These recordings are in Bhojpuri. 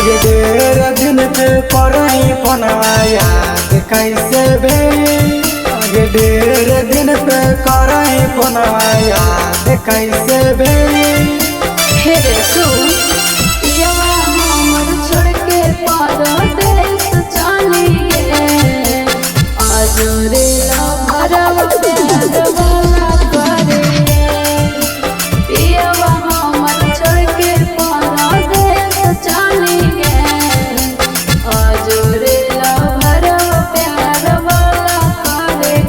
आगे ढेर दिन पे पढ़ाई पनवा याद कैसे बे। आगे ढेर दिन पे कराई पनवा याद कैसे बे। हे रे सुन पियवा हमर छोड़ के परदेस चली गे। आज रे लभरवा प्यार वाला करे। पियवा हमर छोड़ के परदेस चली गे। आज रे लभरवा प्यार वाला करे।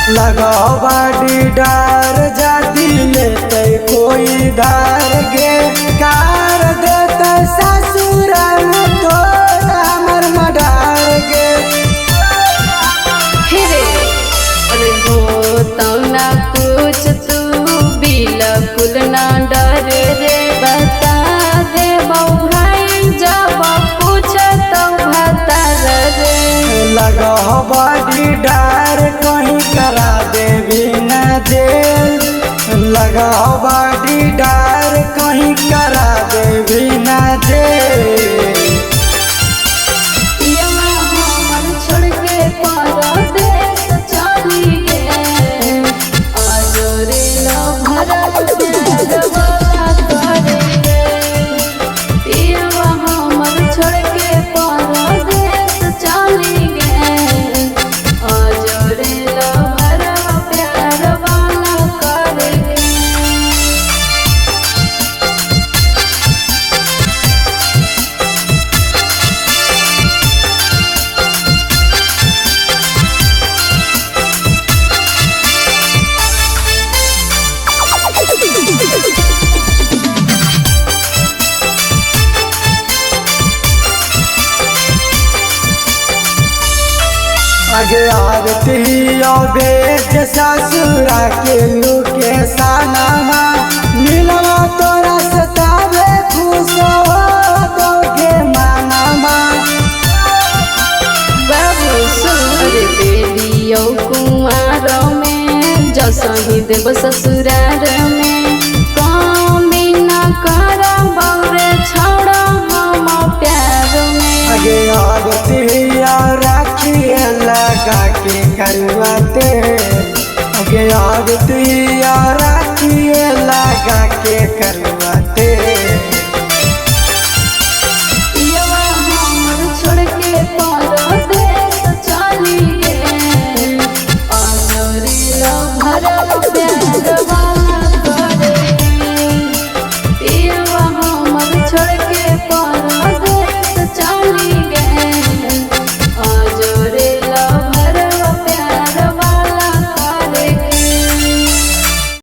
लगाओ बाड़ी डार जाती लेते कोई धार गे। कार देते ससुर में तो हमर मडार गे। हेरे अरे हो तो ना कुछ तू बिल्कुल ना डर रे। बता दे भाई जब पूछ तो बता रे। लगाओ बाड़ी डार कहीं करा देवी न जेल। लगाओ बाड़ी डार कहीं करा देवी न जेल। पियवा हमर छोड़ के परदेस चली गे। आज रे लभरवा प्यार वाला करे। पियवा हमर छोड़ के परदेस चली गे। आज रे लभरवा प्यार वाला करे। आगे आरती बेच ससुरा के लुके सानामा। मिलवा तोरा सतावे खुश हो तो के मानामा। बाबू सुर बेलियो कुमार में जसही देव ससुरार में। कमी न कर बौरे छोड़ हम प्यार में। आगे आरती राखी लगा के करवाते। आगे आरती राखी लगा के करवाते।